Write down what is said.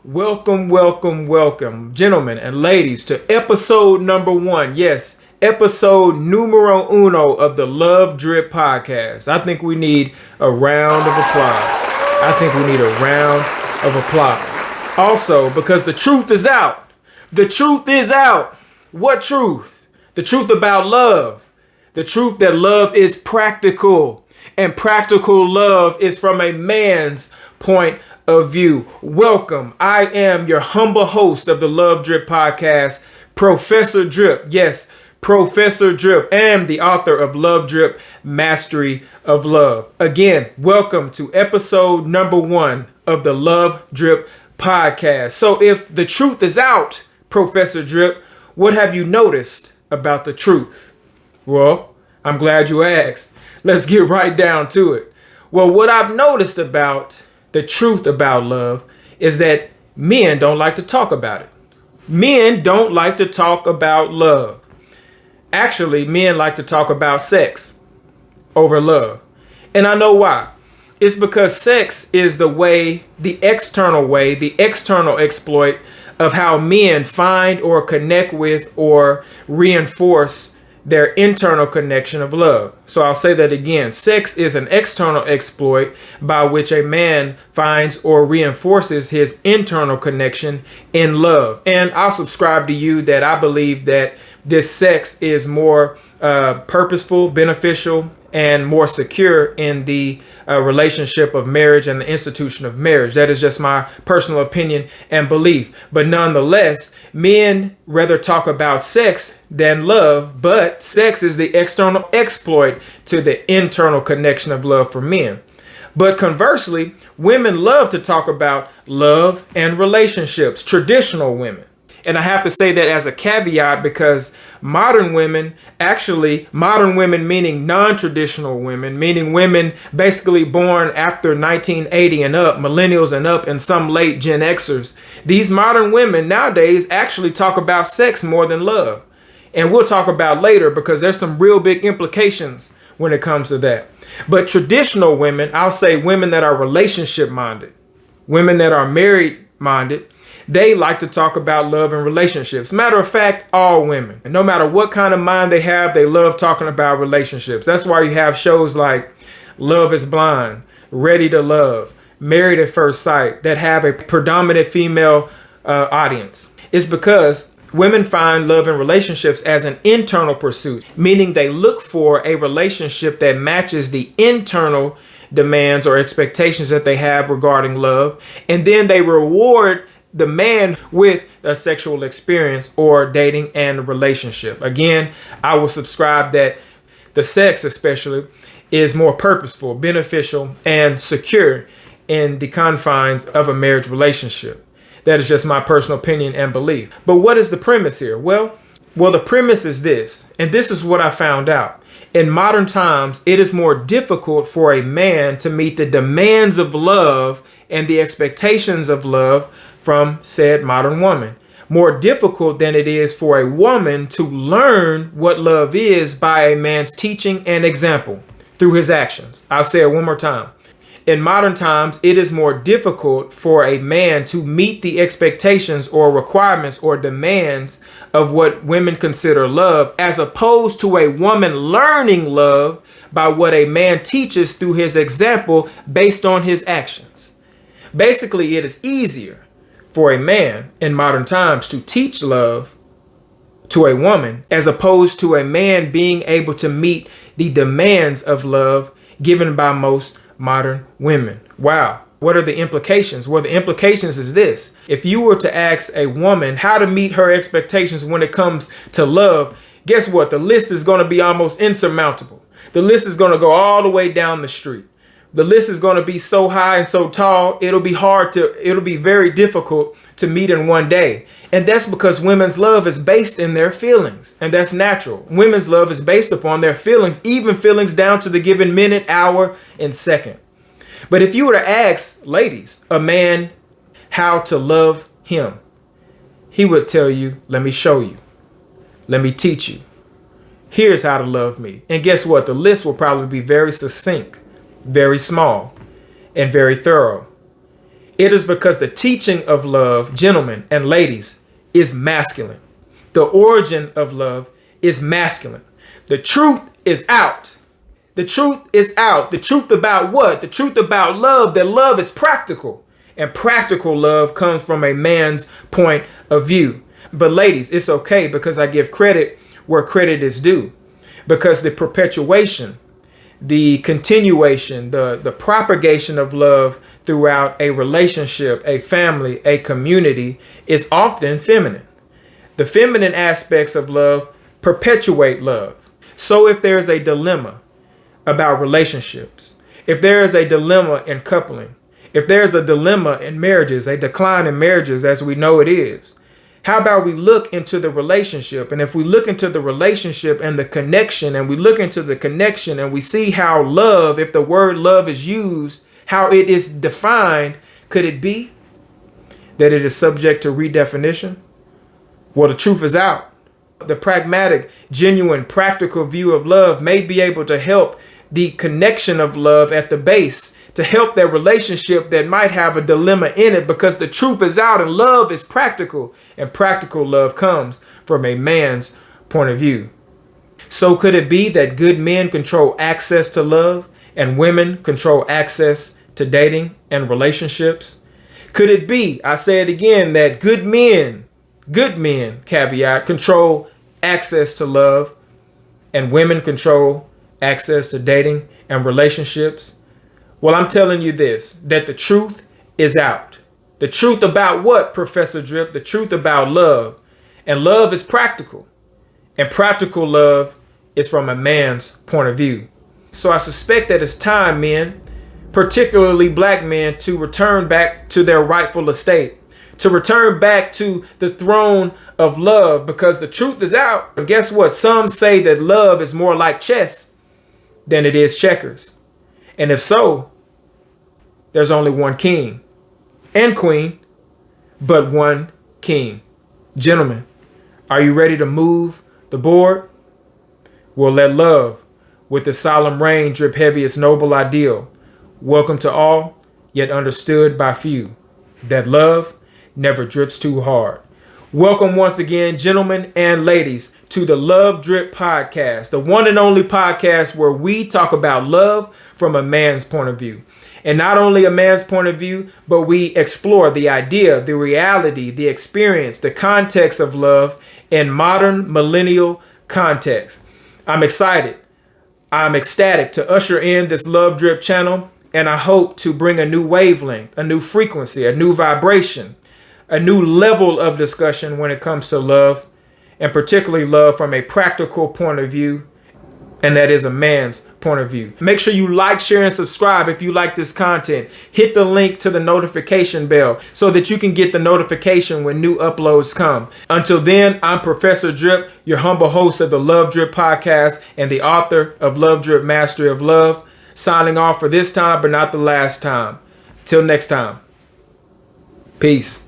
Welcome, welcome, welcome, gentlemen and ladies, to episode number 1. Yes, episode numero uno of the Love Drip Podcast. I think we need a round of applause. Also, because the truth is out. The truth is out. What truth? The truth about love. The truth that love is practical. And practical love is from a man's point of view. Welcome. I am your humble host of the Love Drip Podcast, Professor Drip. Yes, Professor Drip, and the author of Love Drip, Mastery of Love. Again, welcome to episode number 1 of the Love Drip Podcast. So if the truth is out, Professor Drip, what have you noticed about the truth? Well, I'm glad you asked. Let's get right down to it. Well, what I've noticed about the truth about love is that men don't like to talk about it. Men don't like to talk about love. Actually, men like to talk about sex over love. And I know why. It's because sex is the external exploit of how men find or connect with or reinforce their internal connection of love. So I'll say that again. Sex is an external exploit by which a man finds or reinforces his internal connection in love. And I'll subscribe to you that I believe that this sex is more purposeful, beneficial, and more secure in the relationship of marriage and the institution of marriage. That is just my personal opinion and belief. But nonetheless, men rather talk about sex than love, but sex is the external exploit to the internal connection of love for men. But conversely, women love to talk about love and relationships, traditional women. And I have to say that as a caveat because modern women meaning non-traditional women, meaning women basically born after 1980 and up, millennials and up, and some late Gen Xers. These modern women nowadays actually talk about sex more than love. And we'll talk about later because there's some real big implications when it comes to that. But traditional women, I'll say women that are relationship minded, women that are married minded, they like to talk about love and relationships. Matter of fact, all women, and no matter what kind of mind they have, they love talking about relationships. That's why you have shows like Love is Blind, Ready to Love, Married at First Sight that have a predominant female audience. It's because women find love and relationships as an internal pursuit, meaning they look for a relationship that matches the internal demands or expectations that they have regarding love. And then they reward the man with a sexual experience or dating and relationship. Again, I will subscribe that the sex especially is more purposeful, beneficial, and secure in the confines of a marriage relationship. That is just my personal opinion and belief. But what is the premise here? Well, the premise is this, and this is what I found out. In modern times, it is more difficult for a man to meet the demands of love and the expectations of love from said modern woman. More difficult than it is for a woman to learn what love is by a man's teaching and example through his actions. I'll say it one more time. In modern times, it is more difficult for a man to meet the expectations or requirements or demands of what women consider love, as opposed to a woman learning love by what a man teaches through his example based on his actions. Basically, it is easier for a man in modern times to teach love to a woman as opposed to a man being able to meet the demands of love given by most modern women. Wow. What are the implications? Well, the implications is this. If you were to ask a woman how to meet her expectations when it comes to love, guess what? The list is going to be almost insurmountable. The list is going to go all the way down the street. The list is going to be so high and so tall, it'll be very difficult to meet in one day. And that's because women's love is based in their feelings. And that's natural. Women's love is based upon their feelings, even feelings down to the given minute, hour, and second. But if you were to ask ladies, a man how to love him, he would tell you, let me show you. Let me teach you. Here's how to love me. And guess what? The list will probably be very succinct, very small, and very thorough. It is because the teaching of love, gentlemen and ladies, is masculine. The origin of love is masculine. The truth is out. The truth is out. The truth about what? The truth about love, that love is practical. And practical love comes from a man's point of view. But ladies, it's okay because I give credit where credit is due. Because the perpetuation, the continuation, the propagation of love throughout a relationship, a family, a community is often feminine. The feminine aspects of love perpetuate love. So if there is a dilemma about relationships, if there is a dilemma in coupling, if there's a dilemma in marriages, a decline in marriages as we know it is, how about we look into the relationship? And if we look into the relationship and the connection, and we look into the connection and we see how love, if the word love is used, how it is defined, could it be that it is subject to redefinition? Well, the truth is out. The pragmatic, genuine, practical view of love may be able to help the connection of love at the base, to help that relationship that might have a dilemma in it, because the truth is out and love is practical, and practical love comes from a man's point of view. So could it be that good men control access to love and women control access to dating and relationships? Could it be, I say it again, that good men, caveat, control access to love and women control access to dating and relationships? Well, I'm telling you this, that the truth is out. The truth about what, Professor Drip? The truth about love. And love is practical. And practical love is from a man's point of view. So I suspect that it's time, men, particularly black men, to return back to their rightful estate, to return back to the throne of love, because the truth is out. And guess what? Some say that love is more like chess than it is checkers. And if so, there's only one king and queen, but one king. Gentlemen, are you ready to move the board? Well, let love, with the solemn rain, drip heavy its noble ideal. Welcome to all, yet understood by few, that love never drips too hard. Welcome once again, gentlemen and ladies, to the Love Drip Podcast, the one and only podcast where we talk about love from a man's point of view. And not only a man's point of view, but we explore the idea, the reality, the experience, the context of love in modern millennial context. I'm excited. I'm ecstatic to usher in this Love Drip channel, and I hope to bring a new wavelength, a new frequency, a new vibration, a new level of discussion when it comes to love, and particularly love from a practical point of view, and that is a man's point of view. Make sure you like, share, and subscribe if you like this content. Hit the link to the notification bell so that you can get the notification when new uploads come. Until then, I'm Professor Drip, your humble host of the Love Drip Podcast and the author of Love Drip Mastery of Love, signing off for this time, but not the last time. Till next time. Peace.